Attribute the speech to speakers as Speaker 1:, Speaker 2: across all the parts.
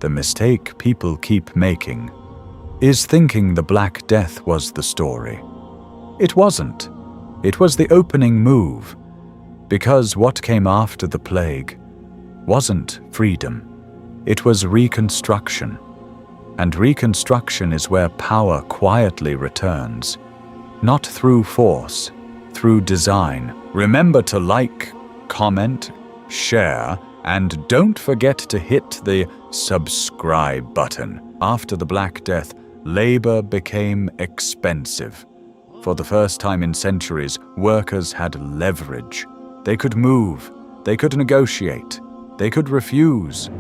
Speaker 1: The mistake people keep making is thinking the Black Death was the story. It wasn't. It was the opening move, because what came after the plague wasn't freedom. It was reconstruction. And reconstruction is where power quietly returns, not through force, through design. Remember to like, comment, share, and don't forget to hit the subscribe button. After the Black Death, labor became expensive. For the first time in centuries, workers had leverage. They could move, they could negotiate, they could refuse.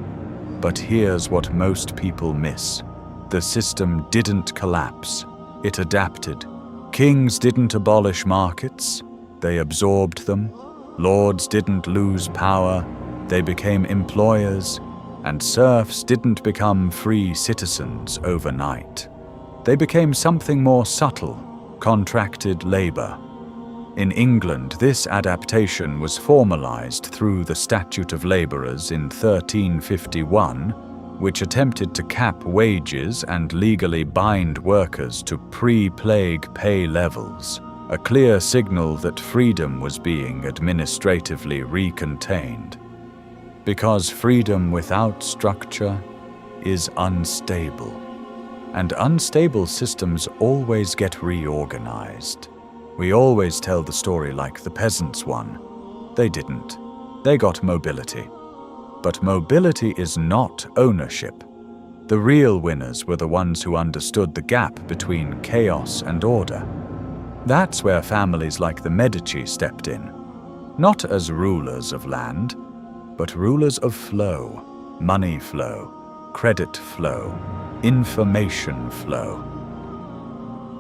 Speaker 1: But here's what most people miss. The system didn't collapse. It adapted. Kings didn't abolish markets. They absorbed them. Lords didn't lose power. They became employers. And serfs didn't become free citizens overnight. They became something more subtle, contracted labor. In England, this adaptation was formalized through the Statute of Labourers in 1351, which attempted to cap wages and legally bind workers to pre-plague pay levels, a clear signal that freedom was being administratively recontained. Because freedom without structure is unstable, and unstable systems always get reorganized. We always tell the story like the peasants won. They didn't. They got mobility. But mobility is not ownership. The real winners were the ones who understood the gap between chaos and order. That's where families like the Medici stepped in, not as rulers of land, but rulers of flow, money flow, credit flow, information flow.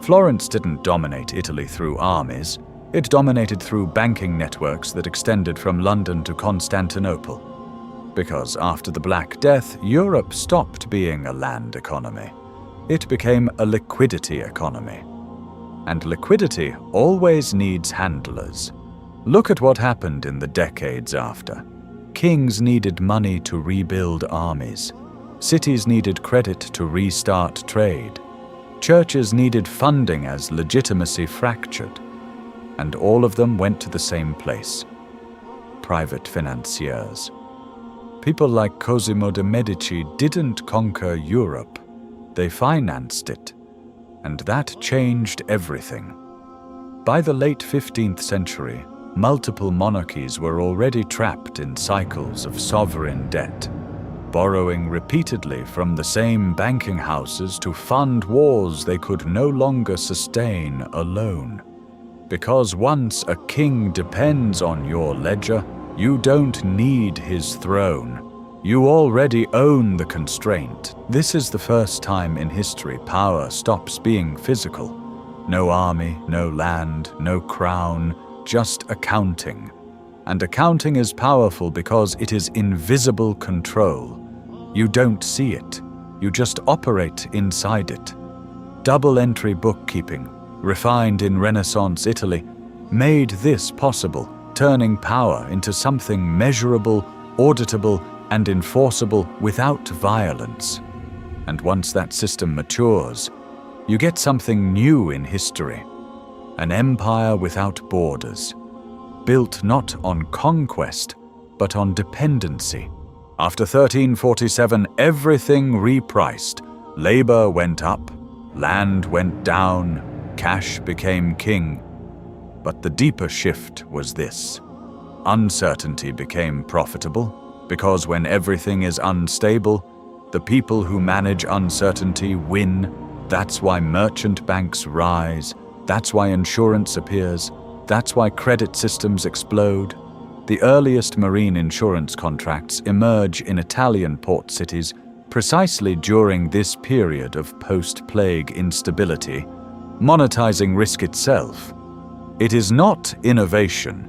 Speaker 1: Florence didn't dominate Italy through armies. It dominated through banking networks that extended from London to Constantinople. Because after the Black Death, Europe stopped being a land economy. It became a liquidity economy. And liquidity always needs handlers. Look at what happened in the decades after. Kings needed money to rebuild armies. Cities needed credit to restart trade. Churches needed funding as legitimacy fractured. And all of them went to the same place: private financiers. People like Cosimo de' Medici didn't conquer Europe. They financed it. And that changed everything. By the late 15th century, multiple monarchies were already trapped in cycles of sovereign debt, borrowing repeatedly from the same banking houses to fund wars they could no longer sustain alone. Because once a king depends on your ledger, you don't need his throne. You already own the constraint. This is the first time in history power stops being physical. No army, no land, no crown, just accounting. And accounting is powerful because it is invisible control. You don't see it. You just operate inside it. Double-entry bookkeeping, refined in Renaissance Italy, made this possible, turning power into something measurable, auditable, and enforceable without violence. And once that system matures, you get something new in history. An empire without borders, built not on conquest, but on dependency. After 1347, everything repriced. Labor went up, land went down, cash became king. But the deeper shift was this. Uncertainty became profitable, because when everything is unstable, the people who manage uncertainty win. That's why merchant banks rise. That's why insurance appears. That's why credit systems explode. The earliest marine insurance contracts emerge in Italian port cities precisely during this period of post-plague instability. Monetizing risk itself. It is not innovation.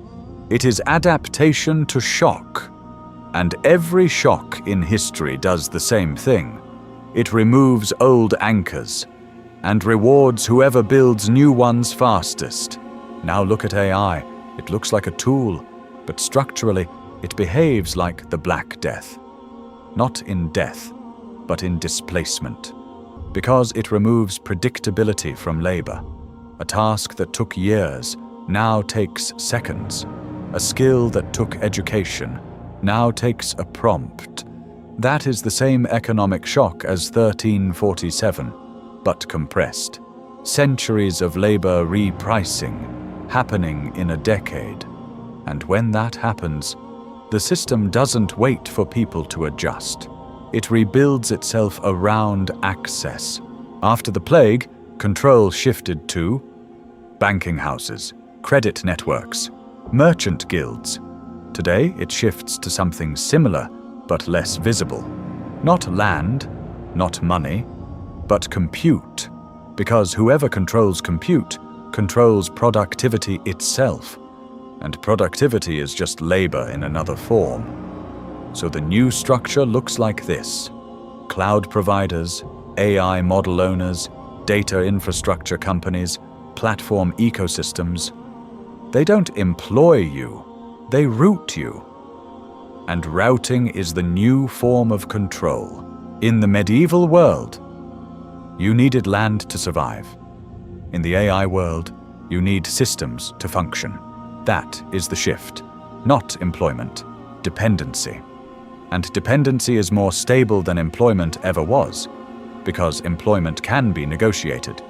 Speaker 1: It is adaptation to shock. And every shock in history does the same thing. It removes old anchors and rewards whoever builds new ones fastest. Now look at AI. It looks like a tool, but structurally it behaves like the Black Death. Not in death, but in displacement. Because it removes predictability from labor. A task that took years now takes seconds. A skill that took education now takes a prompt. That is the same economic shock as 1347, but compressed. Centuries of labor repricing happening in a decade. And when that happens, the system doesn't wait for people to adjust. It rebuilds itself around access. After the plague, control shifted to banking houses, credit networks, merchant guilds. Today, it shifts to something similar, but less visible. Not land, not money, but compute. Because whoever controls compute controls productivity itself. And productivity is just labor in another form. So the new structure looks like this. Cloud providers, AI model owners, data infrastructure companies, platform ecosystems. They don't employ you, they route you. And routing is the new form of control. In the medieval world, you needed land to survive. In the AI world, you need systems to function. That is the shift, not employment, dependency. And dependency is more stable than employment ever was, because employment can be negotiated.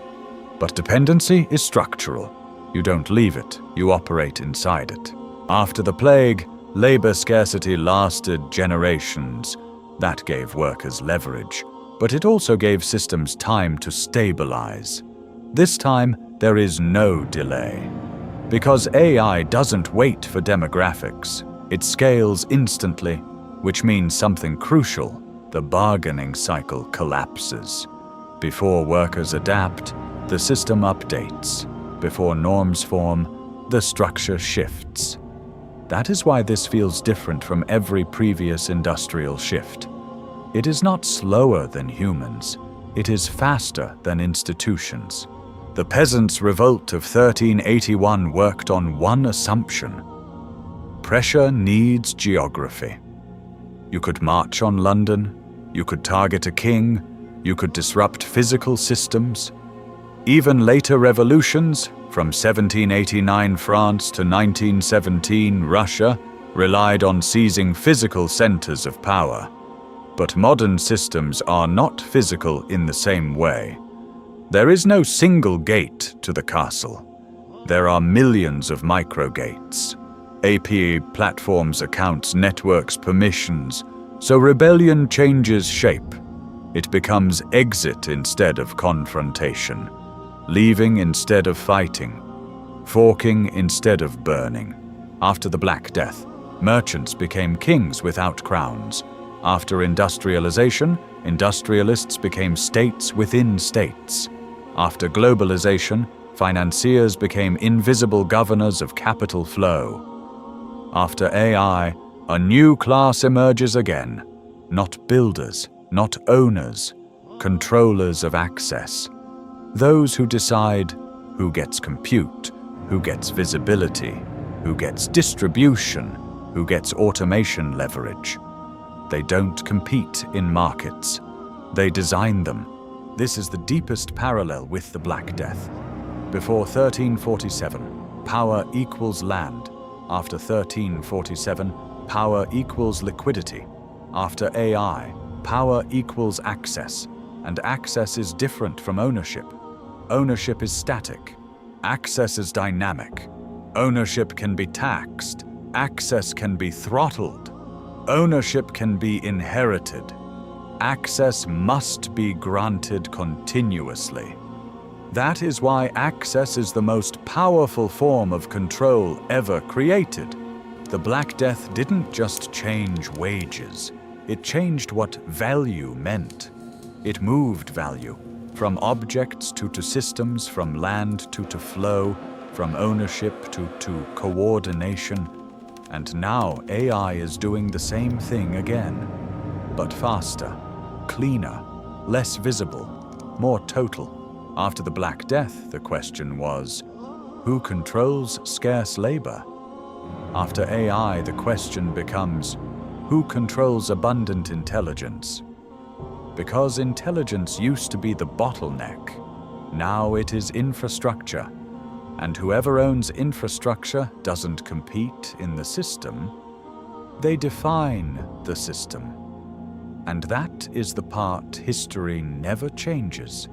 Speaker 1: But dependency is structural. You don't leave it, you operate inside it. After the plague, labor scarcity lasted generations. That gave workers leverage, but it also gave systems time to stabilize. This time, there is no delay. Because AI doesn't wait for demographics, it scales instantly, which means something crucial: the bargaining cycle collapses. Before workers adapt, the system updates. Before norms form, the structure shifts. That is why this feels different from every previous industrial shift. It is not slower than humans, it is faster than institutions. The peasants' revolt of 1381 worked on one assumption: pressure needs geography. You could march on London, you could target a king, you could disrupt physical systems. Even later revolutions, from 1789 France to 1917 Russia, relied on seizing physical centers of power. But modern systems are not physical in the same way. There is no single gate to the castle. There are millions of micro-gates. API platforms, accounts, networks, permissions. So rebellion changes shape. It becomes exit instead of confrontation, leaving instead of fighting, forking instead of burning. After the Black Death, merchants became kings without crowns. After industrialization, industrialists became states within states. After globalization, financiers became invisible governors of capital flow. After AI, a new class emerges again. Not builders, not owners, controllers of access. Those who decide who gets compute, who gets visibility, who gets distribution, who gets automation leverage. They don't compete in markets. They design them. This is the deepest parallel with the Black Death. Before 1347, power equals land. After 1347, power equals liquidity. After AI, power equals access. And access is different from ownership. Ownership is static. Access is dynamic. Ownership can be taxed. Access can be throttled. Ownership can be inherited. Access must be granted continuously. That is why access is the most powerful form of control ever created. The Black Death didn't just change wages. It changed what value meant. It moved value from objects to systems, from land to flow, from ownership to coordination. And now AI is doing the same thing again, but faster, cleaner, less visible, more total. After the Black Death, the question was, who controls scarce labor? After AI, the question becomes, who controls abundant intelligence? Because intelligence used to be the bottleneck. Now it is infrastructure. And whoever owns infrastructure doesn't compete in the system. They define the system. And that is the part history never changes.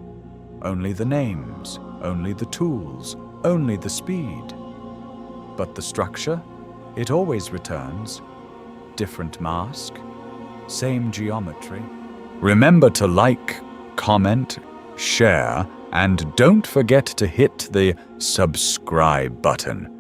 Speaker 1: Only the names, only the tools, only the speed. But the structure, it always returns. Different mask, same geometry. Remember to like, comment, share, and don't forget to hit the subscribe button.